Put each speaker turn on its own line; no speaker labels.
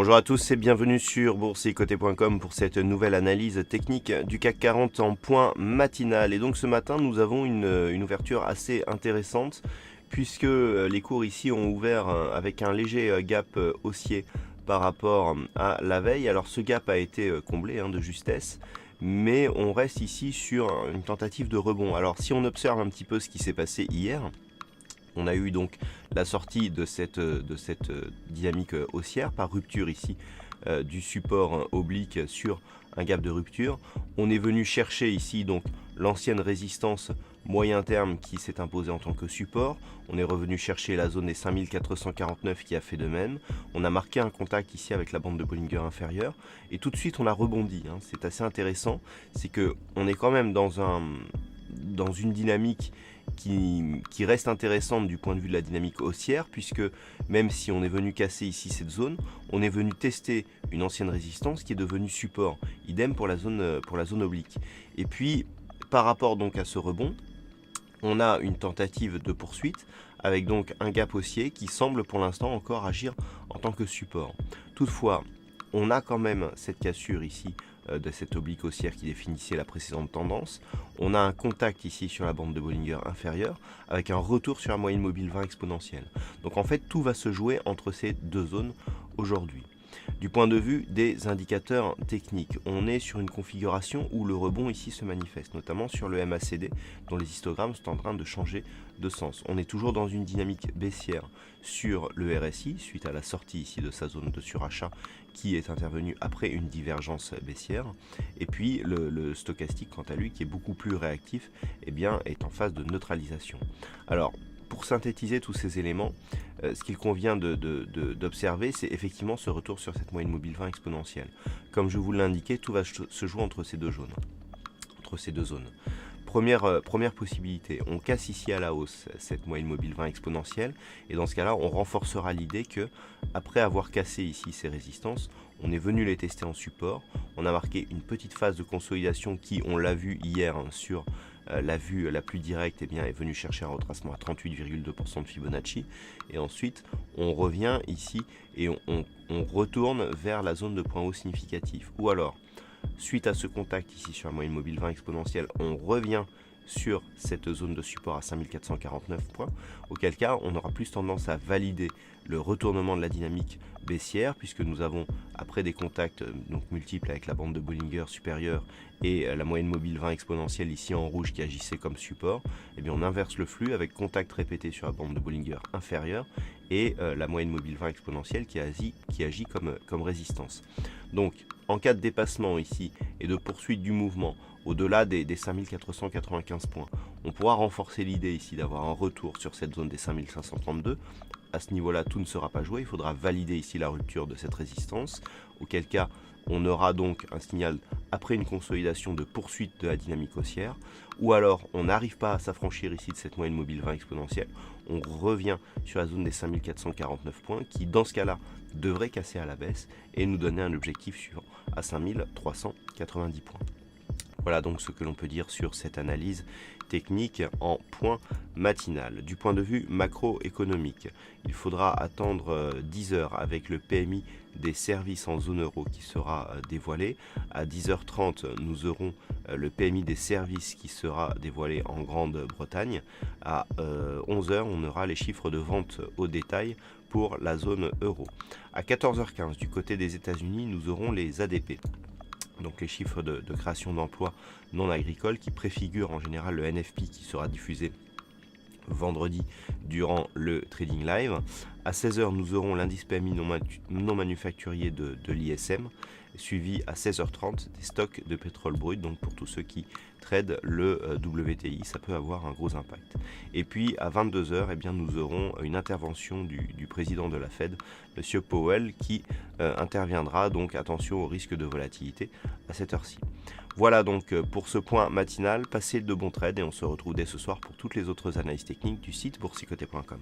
Bonjour à tous et bienvenue sur boursicoté.com pour cette nouvelle analyse technique du CAC 40 en point matinal. Et donc ce matin nous avons une ouverture assez intéressante puisque les cours ici ont ouvert avec un léger gap haussier par rapport à la veille. Alors ce gap a été comblé de justesse, mais on reste ici sur une tentative de rebond. Alors si on observe un petit peu ce qui s'est passé hier, on a eu donc la sortie de cette dynamique haussière par rupture ici du support oblique sur un gap de rupture. On est venu chercher ici donc l'ancienne résistance moyen terme qui s'est imposée en tant que support. On est revenu chercher la zone des 5449 qui a fait de même. On a marqué un contact ici avec la bande de Bollinger inférieure et tout de suite on a rebondi. C'est assez intéressant, c'est que on est quand même dans une dynamique qui reste intéressante du point de vue de la dynamique haussière, puisque même si on est venu casser ici cette zone, on est venu tester une ancienne résistance qui est devenue support. Idem pour la zone oblique. Et puis, par rapport donc à ce rebond, on a une tentative de poursuite avec donc un gap haussier qui semble pour l'instant encore agir en tant que support. Toutefois, on a quand même cette cassure ici de cette oblique haussière qui définissait la précédente tendance. On a un contact ici sur la bande de Bollinger inférieure avec un retour sur la moyenne mobile 20 exponentielle. Donc en fait tout va se jouer entre ces deux zones aujourd'hui. Du point de vue des indicateurs techniques, on est sur une configuration où le rebond ici se manifeste, notamment sur le MACD, dont les histogrammes sont en train de changer de sens. On est toujours dans une dynamique baissière sur le RSI, suite à la sortie ici de sa zone de surachat qui est intervenue après une divergence baissière. Et puis le stochastique, quant à lui, qui est beaucoup plus réactif, est en phase de neutralisation. Alors, pour synthétiser tous ces éléments, ce qu'il convient d'observer, c'est effectivement ce retour sur cette moyenne mobile 20 exponentielle. Comme je vous l'indiquais, tout va se jouer entre ces deux zones. Première possibilité, on casse ici à la hausse cette moyenne mobile 20 exponentielle, et dans ce cas-là, on renforcera l'idée que, après avoir cassé ici ces résistances, on est venu les tester en support. On a marqué une petite phase de consolidation qui, on l'a vu hier sur la vue la plus directe, est venue chercher un retracement à 38,2% de Fibonacci. Et ensuite, on revient ici et on retourne vers la zone de point haut significatif. Ou alors, suite à ce contact ici sur la moyenne mobile 20 exponentielle, on revient sur cette zone de support à 5449 points, auquel cas on aura plus tendance à valider le retournement de la dynamique baissière, puisque nous avons, après des contacts multiples avec la bande de Bollinger supérieure et la moyenne mobile 20 exponentielle ici en rouge qui agissait comme support, on inverse le flux avec contact répété sur la bande de Bollinger inférieure et la moyenne mobile 20 exponentielle qui agit comme résistance. Donc en cas de dépassement ici et de poursuite du mouvement au-delà des 5495 points, on pourra renforcer l'idée ici d'avoir un retour sur cette zone des 5532. À ce niveau-là, tout ne sera pas joué, il faudra valider ici la rupture de cette résistance, auquel cas on aura donc un signal après une consolidation de poursuite de la dynamique haussière, ou alors on n'arrive pas à s'affranchir ici de cette moyenne mobile 20 exponentielle, on revient sur la zone des 5449 points qui dans ce cas-là devrait casser à la baisse et nous donner un objectif suivant à 5390 points. Voilà donc ce que l'on peut dire sur cette analyse technique en point matinal. Du point de vue macroéconomique, il faudra attendre 10 heures avec le PMI des services en zone euro qui sera dévoilé. À 10h30, nous aurons le PMI des services qui sera dévoilé en Grande-Bretagne. À 11h, on aura les chiffres de vente au détail pour la zone euro. À 14h15, du côté des États-Unis, nous aurons les ADP. Donc les chiffres de création d'emplois non agricoles qui préfigurent en général le NFP qui sera diffusé vendredi durant le Trading Live. À 16h, nous aurons l'indice PMI non manufacturier de l'ISM, suivi à 16h30 des stocks de pétrole brut. Donc pour tous ceux qui tradent le WTI, ça peut avoir un gros impact. Et puis à 22h, nous aurons une intervention du président de la Fed, M. Powell, qui interviendra. Donc attention au risque de volatilité à cette heure-ci. Voilà donc pour ce point matinal. Passez de bons trades et on se retrouve dès ce soir pour toutes les autres analyses techniques du site boursicoté.com.